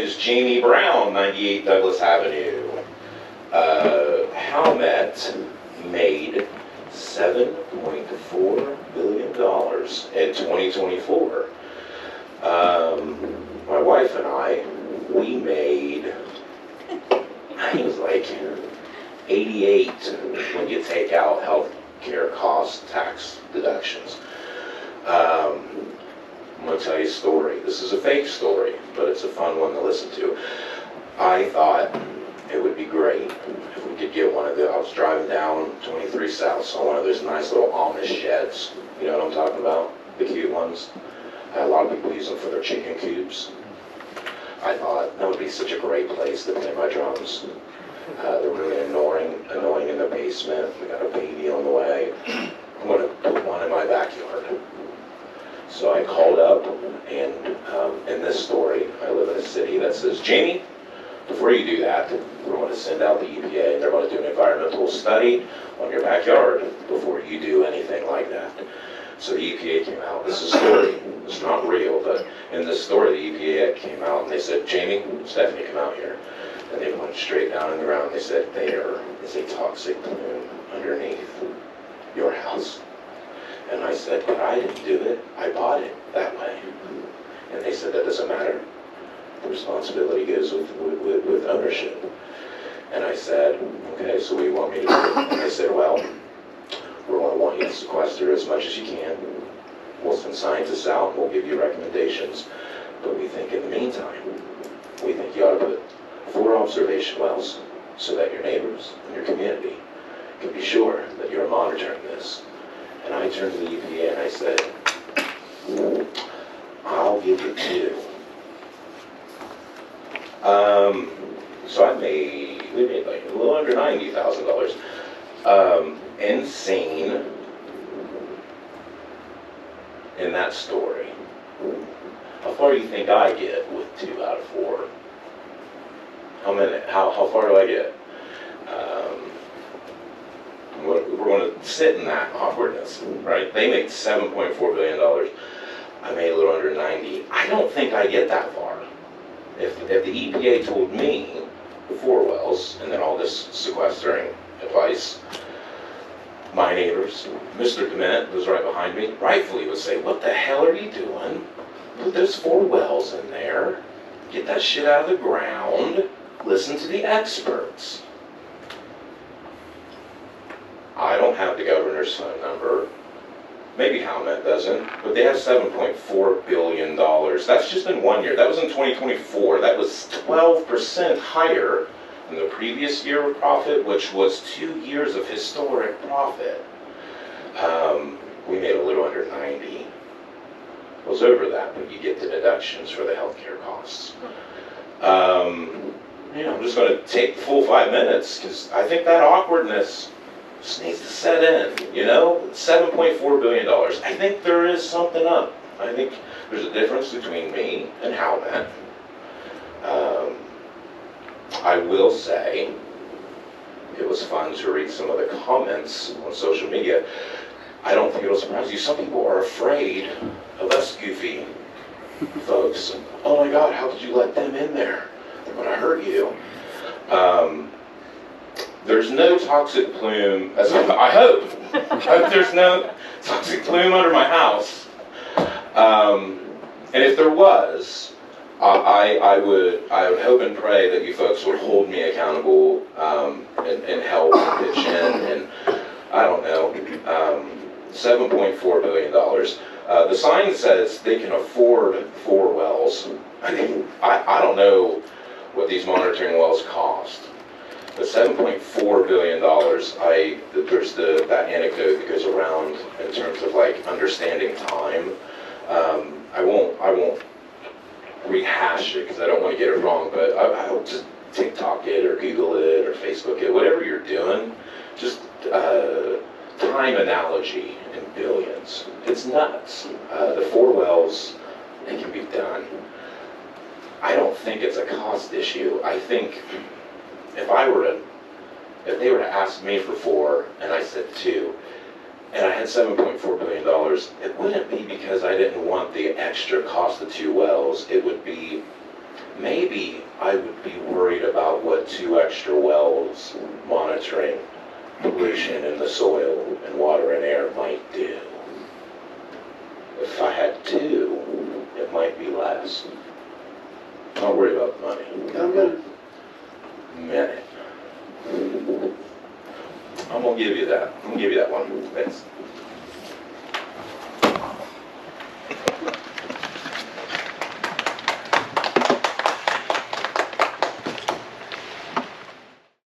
is Jamie Brown, 98 Douglas Avenue. Howmet made $7.4 billion in 2024. My wife and I, we made, I think it was like 88 when you take out health care costs, tax deductions. I'm going to tell you a story. This is a fake story, but it's a fun one to listen to. I thought it would be great if we could get one of the, I was driving down 23 South, saw one of those nice little Amish sheds. You know what I'm talking about? The cute ones. A lot of people use them for their chicken coops. I thought that would be such a great place to play my drums. They're really annoying in the basement. We got a baby on the way. I'm going to put one in my backyard. So I called up, and in this story, I live in a city that says, Jamie, before you do that, we're going to send out the EPA, and they're going to do an environmental study on your backyard before you do anything like that. So the EPA came out. This is a story. It's not real, but in this story, the EPA came out, and they said, Jamie, Stephanie, come out here. And they went straight down in the ground. They said, there is a toxic plume underneath your house. And I said, but I didn't do it. I bought it that way. And they said, that doesn't matter. The responsibility goes with ownership. And I said, okay, so what do you want me to do? And they said, well, we're going to want you to sequester as much as you can. We'll send scientists out and we'll give you recommendations. But we think in the meantime, we think you ought to put 4 observation wells so that your neighbors and your community can be sure that you're monitoring this. And I turned to the EPA and I said, I'll give you 2. So we made like a little under $90,000. Insane in that story. How far do you think I get with 2 out of 4? How far do I get? We're going to sit in that awkwardness, right? They made $7.4 billion. I made a little under 90. I don't think I get that far. If the EPA told me 4 wells and then all this sequestering advice, my neighbors, Mr. Dement, who's right behind me, rightfully would say, what the hell are you doing? Put those 4 wells in there. Get that shit out of the ground. Listen to the experts. I don't have the governor's phone number. Maybe Howmet doesn't, but they have $7.4 billion. That's just in 1 year. That was in 2024. That was 12% higher than the previous year of profit, which was 2 years of historic profit. We made a little under 90. It was over that, but you get the deductions for the healthcare costs. I'm just going to take the full 5 minutes because I think that awkwardness just needs to set in, $7.4 billion. I think there is something up. I think there's a difference between me and Howmet. I will say it was fun to read some of the comments on social media. I don't think it'll surprise you. Some people are afraid of us goofy folks. Oh my God, how could you let them in there? They're going to hurt you. There's no toxic plume, I hope there's no toxic plume under my house. And if there was, I would hope and pray that you folks would hold me accountable and help pitch in. And I don't know, $7.4 billion. The sign says they can afford 4 wells. I don't know what these monitoring wells cost. But $7.4 billion, there's that anecdote that goes around in terms of like understanding time. I won't rehash it because I don't want to get it wrong, but I'll just TikTok it or Google it or Facebook it, whatever you're doing, just time analogy in billions. It's nuts. The 4 wells, it can be done. I don't think it's a cost issue. I think if they were to ask me for 4 and I said 2, and I had $7.4 billion, it wouldn't be because I didn't want the extra cost of 2 wells. It would be maybe I would be worried about what 2 extra wells monitoring pollution in the soil and water and air might do. If I had 2, it might be less. Not worry about the money. I'm gonna, Minute. I'm gonna give you that. I'm gonna give you that one. Thanks.